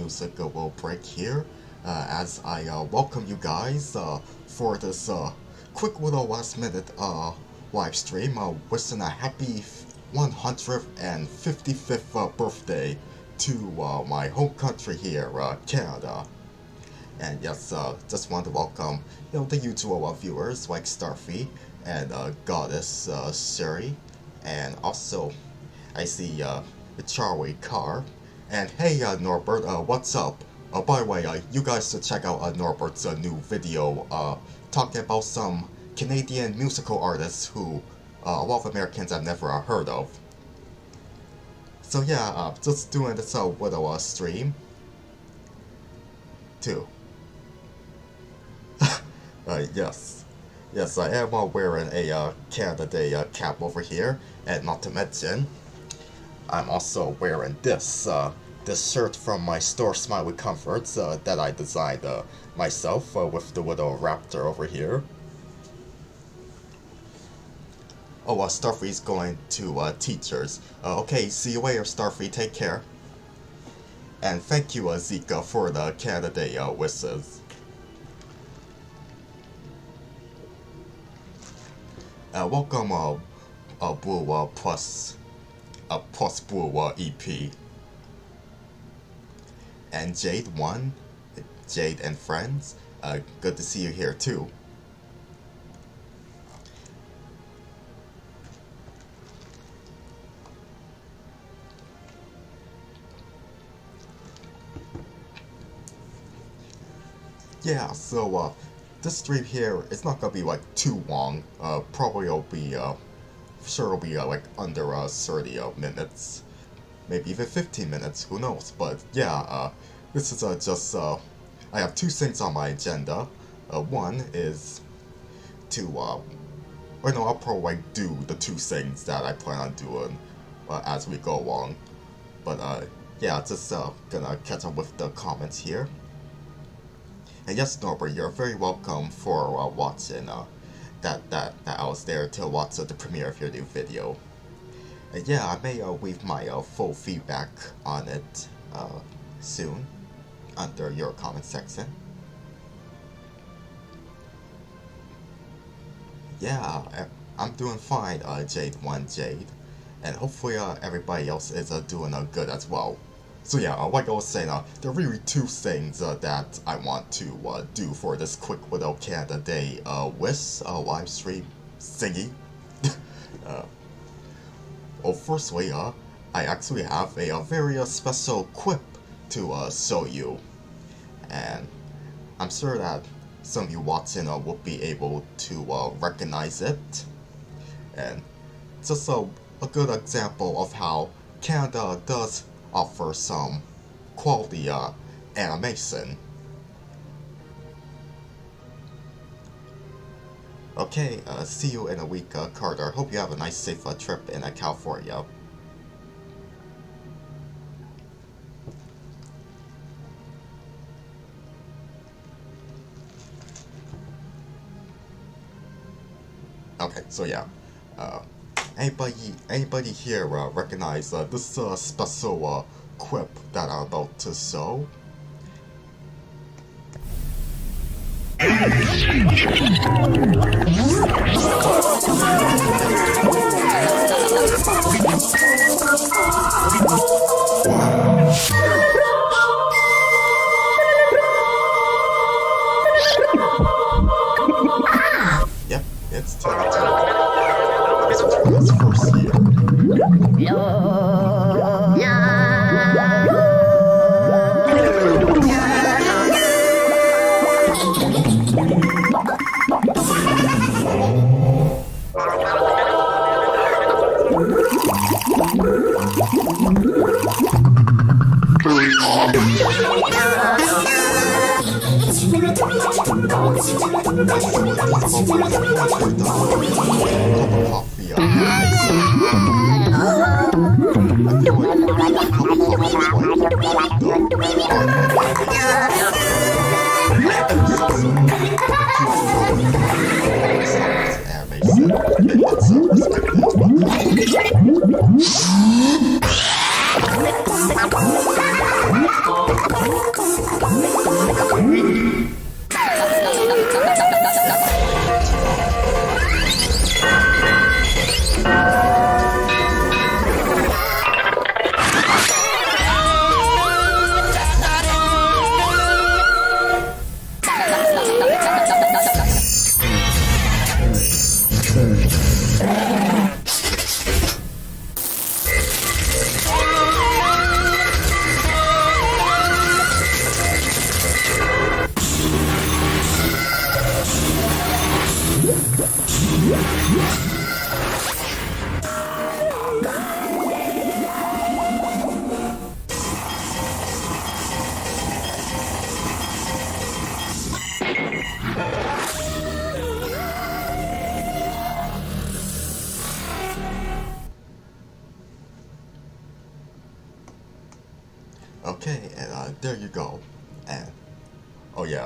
music will break here as I welcome you guys for this quick little last minute live stream wishing a happy 155th birthday to my home country here, Canada. And yes, just want to welcome the usual viewers like Starfy and Goddess Sherry, and also I see Charlie Carr. And hey Norbert, what's up? By the way, you guys should check out Norbert's new video talking about some Canadian musical artists who a lot of Americans have never heard of. So yeah, just doing this little stream too. Yes, I am wearing a Canada Day cap over here, and not to mention, I'm also wearing this shirt from my store Smiley Comforts that I designed myself with the little raptor over here. Oh, Starfy's going to teachers. Okay, see you later, Starfy. Take care. And thank you, Zika, for the Canada Day wishes. Welcome, Blue Plus Blue EP. And Jade1, Jade and friends, good to see you here too. Yeah, so this stream here is not gonna be like too long. Probably it'll be sure it'll be like under 30 minutes, maybe even 15 minutes. Who knows? But yeah, this is just I have two things on my agenda. One is to or no, I'll probably do the two things that I plan on doing as we go along. But yeah, just gonna catch up with the comments here. And yes, Norbert, you're very welcome for watching that I was there to watch the premiere of your new video. And yeah, I may leave my full feedback on it soon under your comment section. Yeah, I'm doing fine, Jade, and hopefully everybody else is doing good as well. So yeah, like I was saying, there are really two things that I want to do for this quick little Canada Day wish live stream thingy. Well, firstly, I actually have a very special quip to show you, and I'm sure that some of you watching will be able to recognize it, and it's just a good example of how Canada does offer some quality animation. Okay, see you in a week, Carter. Hope you have a nice, safe trip in California. Okay, so yeah, anybody here recognize this special quip that I'm about to show? Yep, it's time to its first year.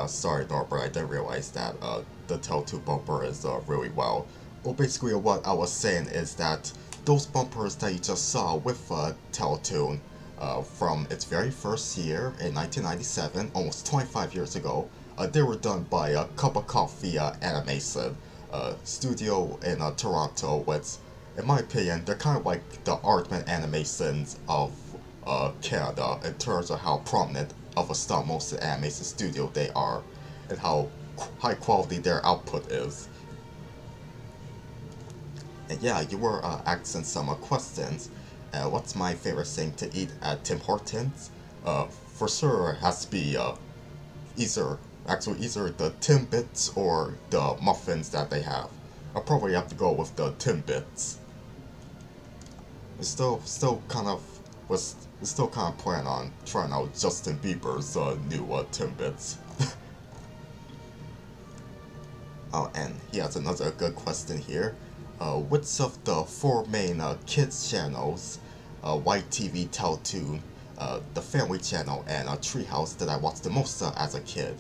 Yeah, sorry Norbert, I didn't realize that the Tell2 bumper is really well. Well, basically what I was saying is that those bumpers that you just saw with Tell2 from its very first year in 1997, almost 25 years ago, they were done by Cup of Coffee Animation studio in Toronto, which, in my opinion, they're kind of like the Aardman animations of Canada in terms of how prominent of a stop motion animation studio they are and how high quality their output is. And yeah, you were asking some questions. What's my favorite thing to eat at Tim Hortons? For sure, it has to be either the Timbits or the muffins that they have. I'll probably have to go with the Timbits. Still kind of plan on trying out Justin Bieber's new Timbits. Oh, and he has another good question here. Which of the four main kids channels, YTV, Teletoon, the Family Channel, and Treehouse, did I watch the most as a kid?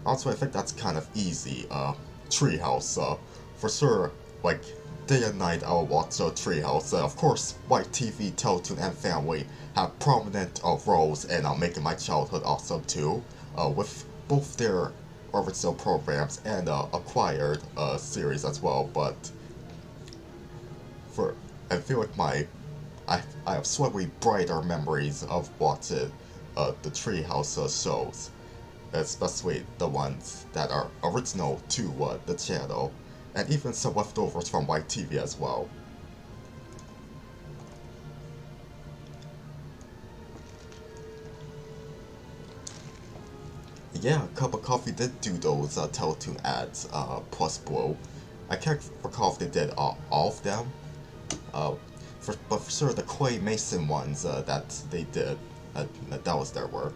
Also, I think that's kind of easy. Treehouse, for sure. Like day and night, I'll watch Treehouse. Of course, YTV, Teletoon, and Family have prominent roles in making my childhood awesome too. With both their original programs and acquired series as well. But I feel like I have slightly brighter memories of watching the Treehouse shows, especially the ones that are original to the channel, and even some leftovers from YTV as well. Yeah, Cup of Coffee did do those Teletoon ads, plus Blue. I can't recall if they did all of them, but for sure the Clay Mason ones that they did, that was their work.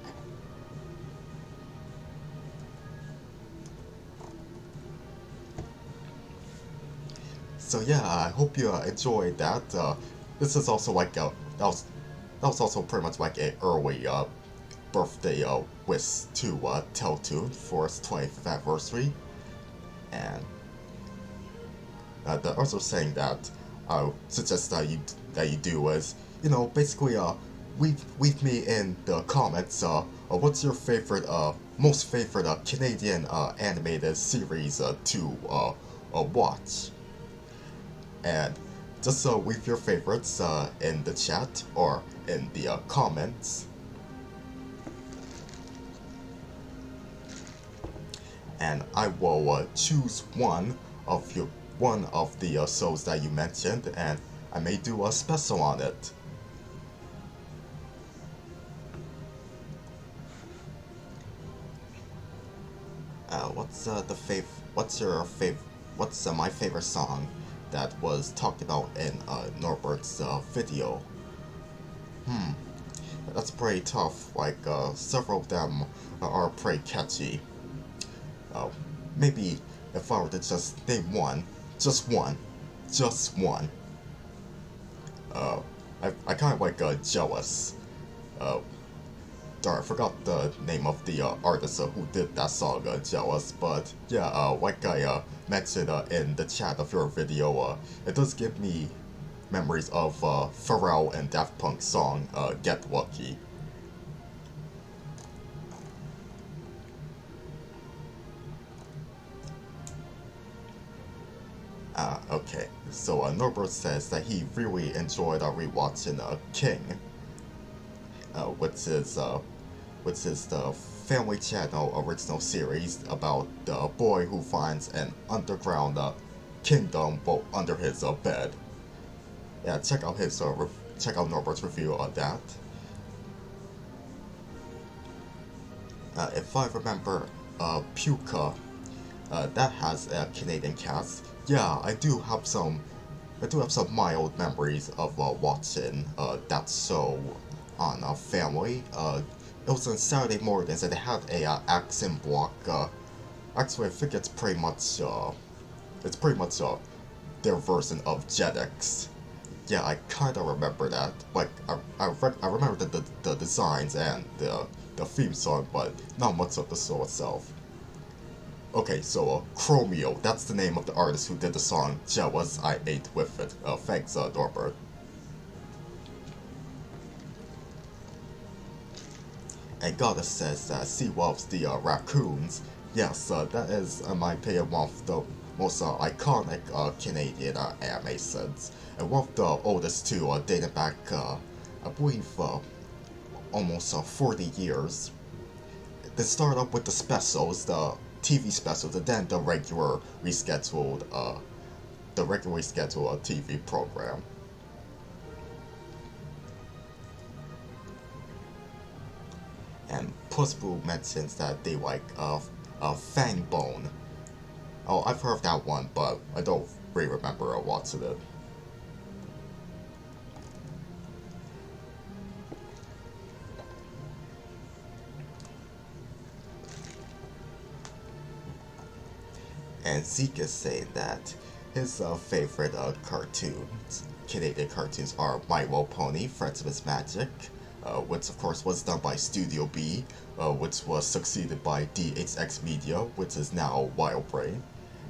So yeah, I hope you enjoyed that. This is also like that was also pretty much like a early birthday wish to Teletoon for its 25th anniversary, and the other thing that I suggest that you do is, basically leave me in the comments what's your favorite most favorite Canadian animated series to watch, and just leave your favorites in the chat or in the comments. And I will choose one of the shows that you mentioned, and I may do a special on it. What's my favorite song that was talked about in Norbert's video? That's pretty tough. Like several of them are pretty catchy. Maybe if I were to just name one, just one. I kind of like Jealous. Darn, I forgot the name of the artist who did that song, Jealous. But yeah, like I mentioned in the chat of your video, it does give me memories of Pharrell and Daft Punk's song Get Lucky. Okay, so Norbert says that he really enjoyed rewatching King, which is the Family Channel original series about the boy who finds an underground kingdom under his bed. Yeah, check out Norbert's review on that. If I remember, Puka, that has a Canadian cast. Yeah, I do have some mild memories of watching that show on Family. It was on Saturday mornings and they had a accent block. Actually, I think it's pretty much their version of Jetix. Yeah, I kinda remember that. Like, I remember the designs and the theme song, but not much of the show itself. Okay, so Chromeo, that's the name of the artist who did the song Jealous I Ate With It. Thanks, Norbert. And Goddess says that she loves the raccoons. Yes, that is, in my opinion, one of the most iconic Canadian animations. And one of the oldest too, dating back, I believe, almost 40 years. They started up with the specials, the TV specials, and then the regularly scheduled TV program. And Puss Boo mentions that they like Fang Bone. Oh, I've heard of that one, but I don't really remember what's in it. And Zeke is saying that his favorite Canadian cartoons are My Little Pony, Friends of His Magic, which of course was done by Studio B, which was succeeded by DHX Media, which is now Wild Brain,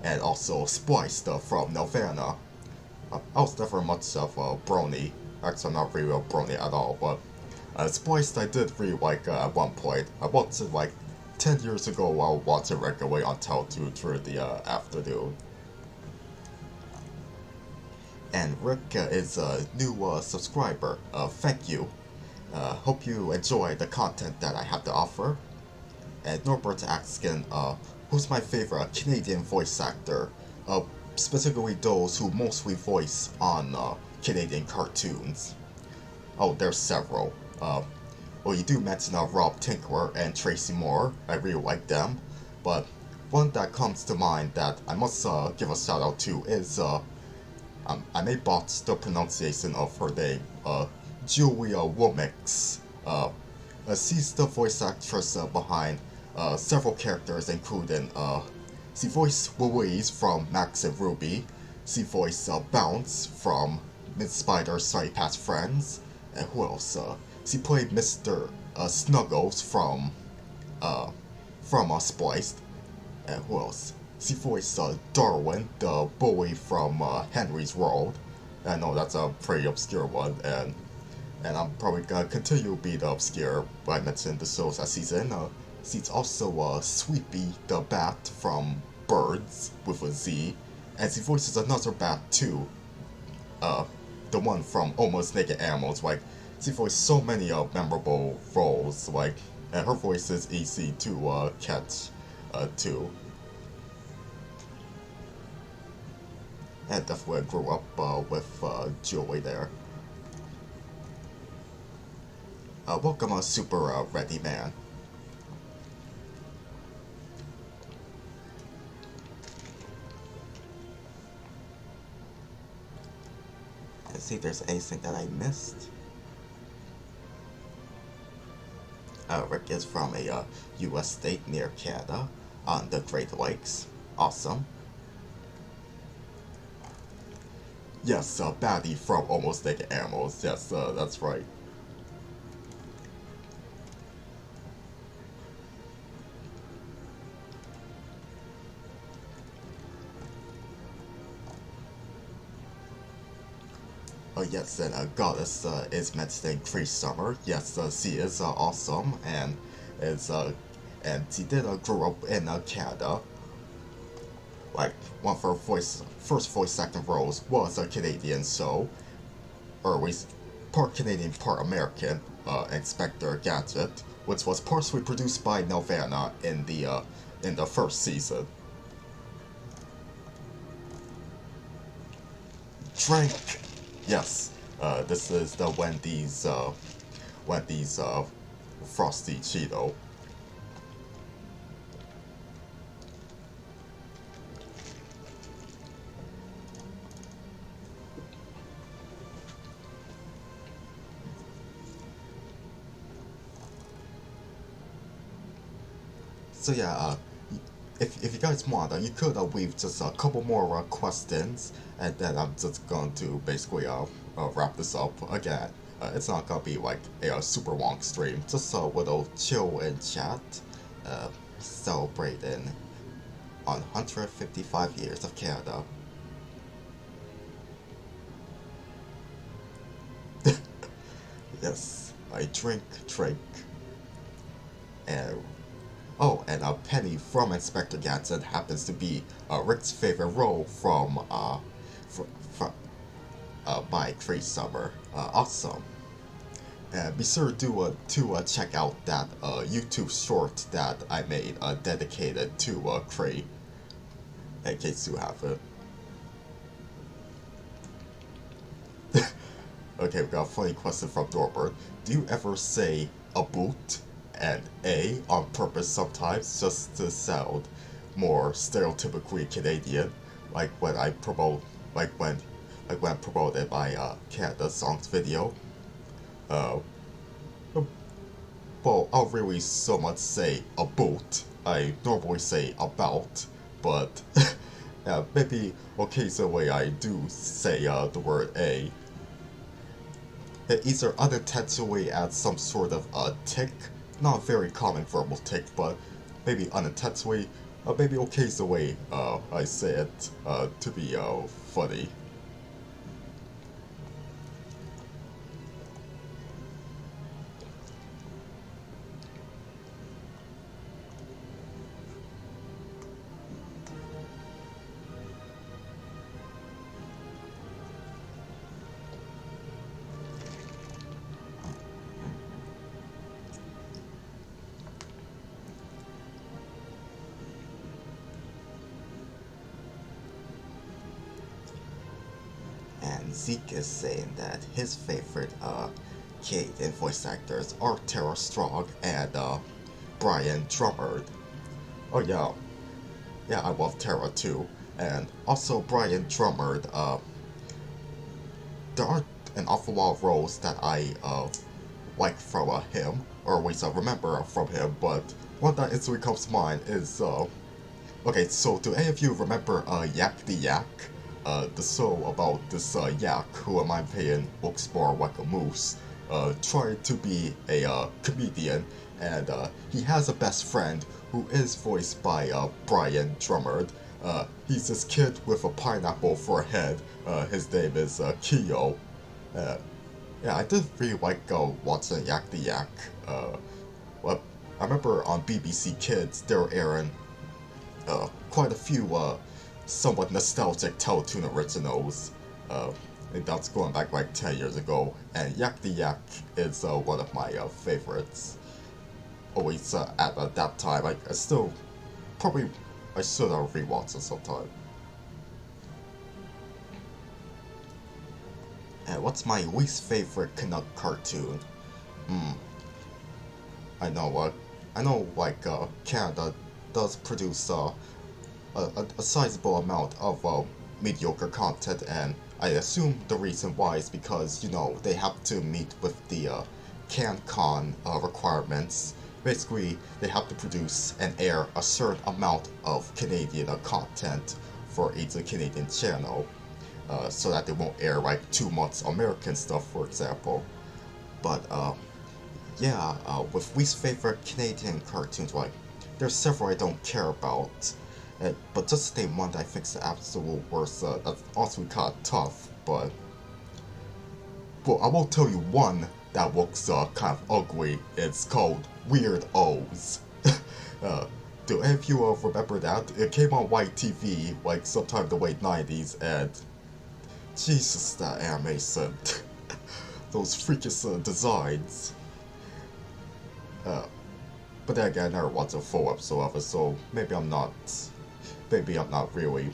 and also Spliced from Nelvana. I was never much of a Brony. Actually, I'm not really a Brony at all, but Spliced I did really like at one point. I watched it like 10 years ago while watching regularly on Teletoon during the afternoon. And Rick is a new subscriber. Thank you. Hope you enjoy the content that I have to offer. And Norbert's asking, who's my favorite Canadian voice actor? Specifically those who mostly voice on Canadian cartoons. Oh, there's several. Well, you do mention Rob Tinkler and Tracy Moore. I really like them. But one that comes to mind that I must give a shout out to is, I may botch the pronunciation of her name, Julia Womack. She's the voice actress behind several characters, including she voiced Louise from Max and Ruby. She voiced Bounce from Miss Spider's Sorry Past Friends. And who else? She played Mr. Snuggles from Spliced. And who else? She voiced Darwin, the bully from Henry's World. I know that's a pretty obscure one, and I'm probably gonna continue to be the obscure by mentioning the shows that she's in. She's also Sweepy the Bat from Birds with a Z, and she voices another bat too. The one from Almost Naked Animals. Like, she voiced so many memorable roles. Like, and her voice is easy to catch too. And definitely grew up with Julie there. Welcome, Super Ready Man. Let's see if there's anything that I missed. Rick is from a U.S. state near Canada on the Great Lakes. Awesome. Yes, Batty from Almost Naked Animals. Yes, that's right. Oh yes, and Goddess is mentioning Cree Summer. Yes, she is awesome, and and she did grow up in Canada. Like, one of her first voice acting roles was a Canadian show, or at least part Canadian, part American, Inspector Gadget, which was partially produced by Nelvana in the first season. Drink. Yes, this is the Wendy's Frosty Cheeto. So yeah, if you guys want, you could leave just a couple more questions, and then I'm just going to basically wrap this up again. It's not gonna be like a super long stream, just a little chill and chat, celebrating on 155 years of Canada. Yes, I drink, and oh, and a penny from Inspector Gadget happens to be Rick's favorite role from by Trey Summer. Awesome. And be sure to check out that YouTube short that I made dedicated to Trey, in case you haven't. Okay, we got a funny question from Norbert. Do you ever say a boot and a on purpose sometimes just to sound more stereotypically Canadian? Like when I promote, when I promoted my Canada songs video. Well, I'll really so much say a boot. I normally say about, but maybe occasionally I do say the word a. It either unintentionally adds some sort of tick, not a very common verbal tick, but maybe unintentionally, maybe occasionally I say it to be funny. And Zeke is saying that his favorite Canadian voice actors are Tara Strong and Brian Drummond. Oh yeah, yeah, I love Tara too, and also Brian Drummond. There aren't an awful lot of roles that I like from him, or always remember from him, but one that instantly comes to mind is okay. So do any of you remember Yak the Yak? The show about this yak who, in my opinion, looks more like a moose, trying to be a comedian, and he has a best friend who is voiced by Brian Drummond. He's this kid with a pineapple for a head. His name is Keo. Yeah, I did really like watching Yak the Yak. Well, I remember on BBC Kids they were airing quite a few somewhat nostalgic Teletoon originals. I think that's going back like 10 years ago, and Yak the Yak is one of my favorites. Always at that time, I still probably I should rewatch it sometime. And what's my least favorite Canuck cartoon? I know like Canada does produce a sizable amount of mediocre content, and I assume the reason why is because, you know, they have to meet with the CanCon requirements. Basically, they have to produce and air a certain amount of Canadian content for each Canadian channel, so that they won't air like 2 months American stuff, for example. But yeah, with least favorite Canadian cartoons, like there's several I don't care about. But just to name one that I think is the absolute worst, that's also kind of tough, but... Well, I won't tell you one that looks kind of ugly. It's called Weird O's. Do any of you remember that? It came on white TV, like, sometime in the late 90s, and... Jesus, that animation. Those freakish designs. But then again, I never watched a full episode of it, so maybe I'm not really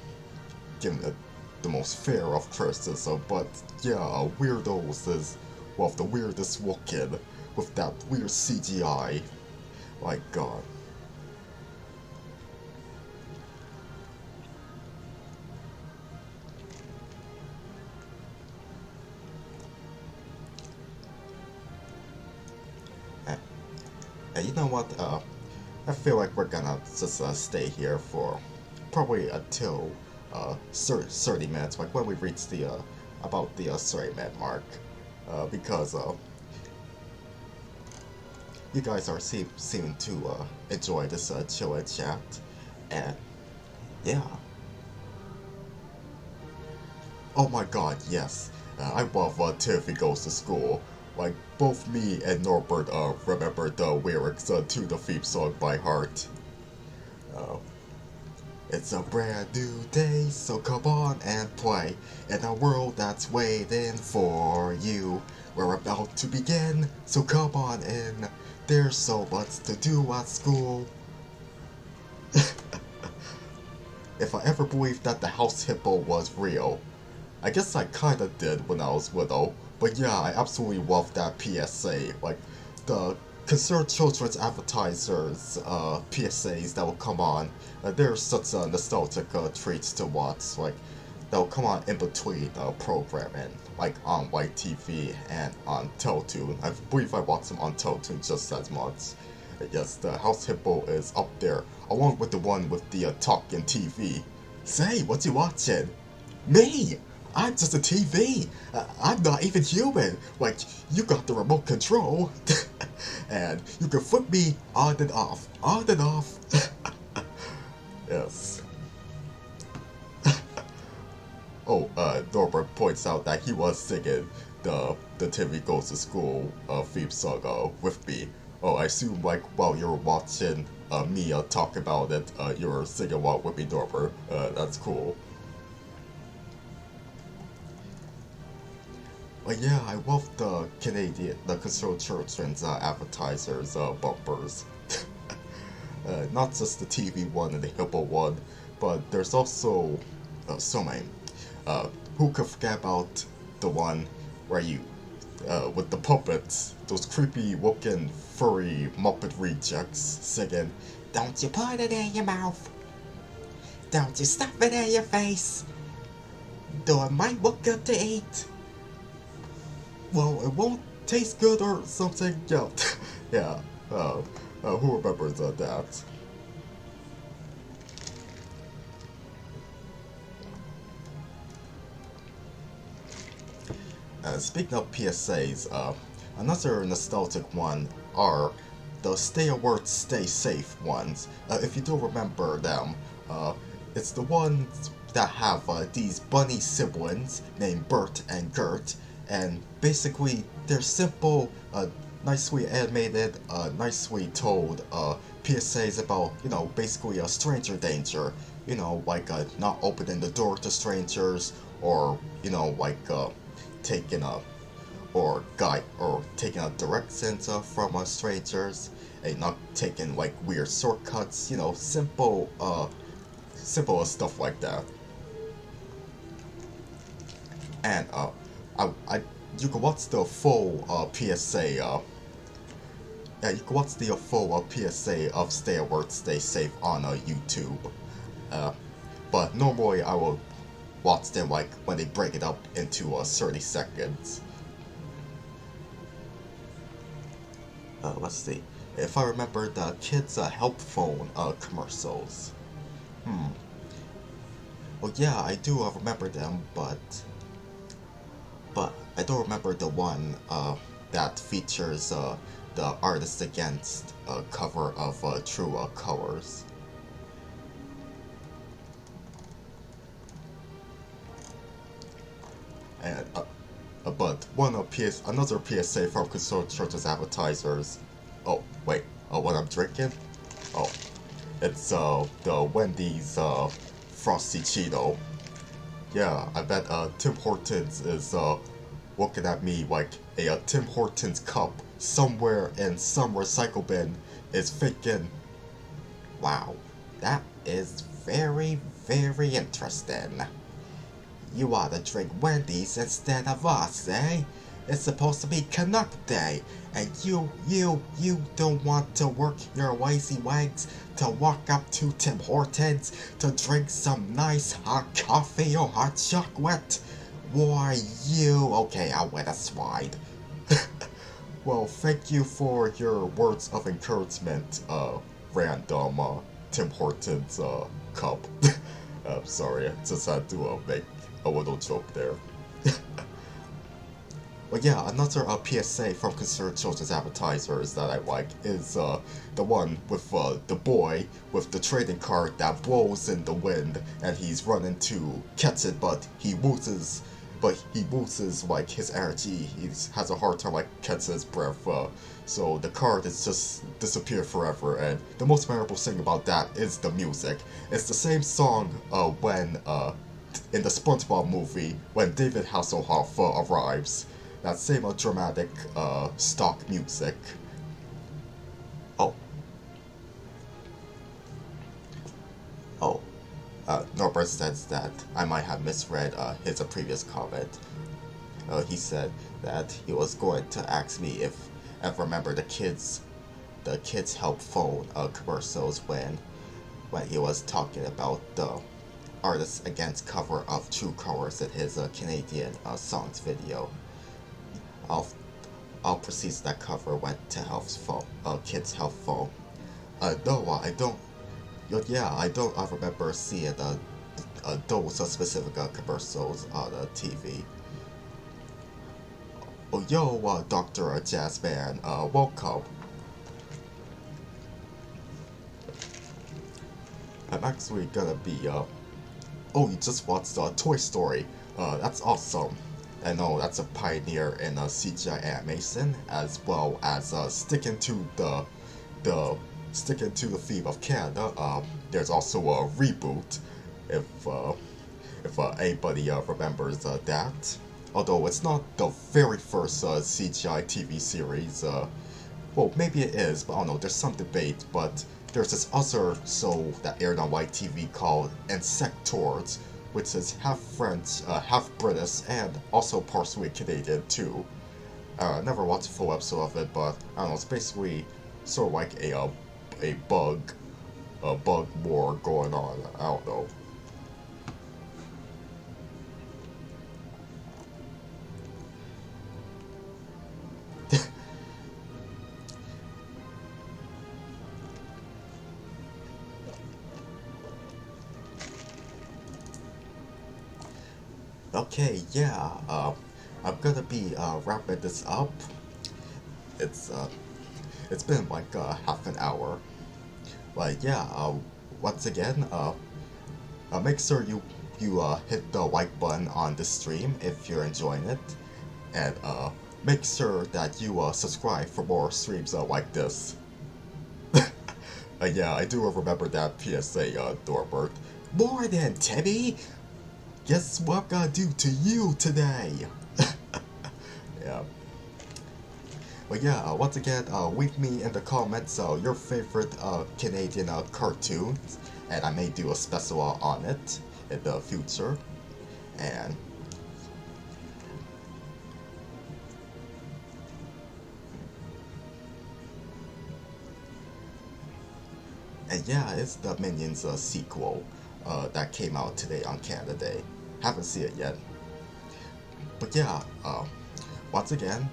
giving it the most fair of criticism, but yeah, Weirdos is one of the weirdest looking, with that weird CGI. My god. And you know what, I feel like we're gonna just stay here for probably until 30 minutes, like when we reach the about the 30-minute mark, because you guys are seeming to enjoy this chill chat, and yeah. Oh my god, yes. I love Tiffy Goes to School. Like, both me and Norbert remember the lyrics to the theme song by heart. Uh, it's a brand new day, so come on and play in a world that's waiting for you. We're about to begin, so come on in. There's so much to do at school. If I ever believed that the house hippo was real, I guess I kinda did when I was little, but yeah, I absolutely love that PSA. Like, the Concerned Children's Advertisers PSAs that will come on, they're such a nostalgic treats to watch. Like, they'll come on in between programming, like on White TV and on Teletoon. I believe I watch them on Teletoon just as much. Yes, the House Hippo is up there, along with the one with the talking TV. Say, what you watching? Me! I'm just a TV. I'm not even human. Like, you got the remote control. And you can flip me on and off. On and off. Yes. Oh, Norbert points out that he was singing the Timmy Goes to School theme song with me. Oh, I assume, like, while you were watching me talk about it, you were singing along with me, Norbert. That's cool. But yeah, I love the Concerned Children's advertisers bumpers. Not just the TV one and the Hippo one, but there's also so many. Who could forget about the one where you, with the puppets, those creepy looking furry Muppet rejects singing, "Don't you put it in your mouth, don't you stuff it in your face, though it might look good to eat. Well, it won't taste good or something." Yeah, yeah. Who remembers that? Speaking of PSAs, another nostalgic one are the Stay Alert, Stay Safe ones. If you do remember them, it's the ones that have these bunny siblings named Bert and Gert, and basically they're simple, nicely animated, nicely told PSAs about, basically a stranger danger. Like not opening the door to strangers, or like taking a taking a directions from strangers, and not taking like weird shortcuts. Simple stuff like that. And you can watch the full PSA. Yeah, you can watch the full PSA of Stay Alert, Stay Safe on YouTube. But normally I will watch them like when they break it up into 30 seconds. Let's see. If I remember the kids' help phone commercials. Well, yeah, I do remember them, but I don't remember the one that features the Artist Against cover of True Colors. And but another PSA from Concerned Children's Advertisers. Oh wait, what I'm drinking? Oh, it's the Wendy's Frosty Cheeto. Yeah, I bet Tim Hortons is looking at me like a Tim Hortons cup somewhere in some recycle bin is thinking, wow, that is very, very interesting. You ought to drink Wendy's instead of us, eh? It's supposed to be Canuck Day, and you don't want to work your lazy legs to walk up to Tim Hortons to drink some nice hot coffee or hot chocolate? Why, okay, I'll let it slide. Well, thank you for your words of encouragement, random Tim Hortons cup. I'm sorry, I just had to make a little joke there. But yeah, another PSA from concerned children's advertisers that I like is the one with the boy with the trading card that blows in the wind and he's running to catch it, but he loses. But he loses like his energy. He has a hard time like catching his breath. So the card is just disappeared forever. And the most memorable thing about that is the music. It's the same song when in the SpongeBob movie when David Hasselhoff arrives. That same dramatic stock music. Oh. Oh. Norbert says that I might have misread his previous comment. He said that he was going to ask me if I remember the kids help phone commercials when he was talking about the Artists Against cover of True Colors in his Canadian songs video. All proceeds that cover went to Health's phone, Kids Health phone. No, I don't. Yeah, I don't remember seeing those specific commercials on TV. Oh, yo, Dr. Jazzman, welcome. I'm actually gonna be, oh, you just watched Toy Story. That's awesome. I know that's a pioneer in CGI animation, as well as sticking to the theme of Canada. There's also a reboot, if anybody remembers that. Although it's not the very first CGI TV series. Well, maybe it is, but I don't know. There's some debate. But there's this other show that aired on white TV called Insectoids, which is half French, half British, and also partially Canadian too. Never watched a full episode of it, but I don't know, it's basically sort of like a bug war going on. I don't know. Okay, yeah, I'm gonna be wrapping this up. It's been like half an hour. But yeah, once again, make sure you hit the like button on the stream if you're enjoying it, and make sure that you subscribe for more streams like this. Yeah, I do remember that PSA, Norbert. More than Timmy. Guess what I'm gonna do to you today? Yeah. But yeah, once again, leave me in the comments your favorite Canadian cartoons, and I may do a special on it in the future. And yeah, it's the Minions sequel that came out today on Canada Day. Haven't seen it yet. But yeah, once again,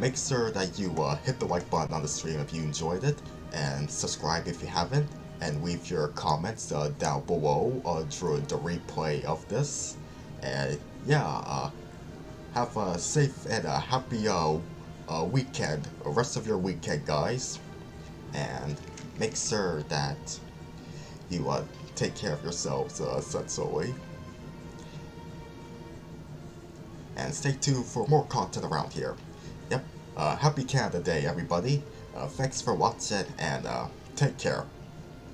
make sure that you hit the like button on the stream if you enjoyed it, and subscribe if you haven't, and leave your comments down below during the replay of this. And yeah, have a safe and happy weekend, rest of your weekend, guys, and make sure that you take care of yourselves sensibly. And stay tuned for more content around here. Yep, happy Canada Day, everybody. Thanks for watching, and take care.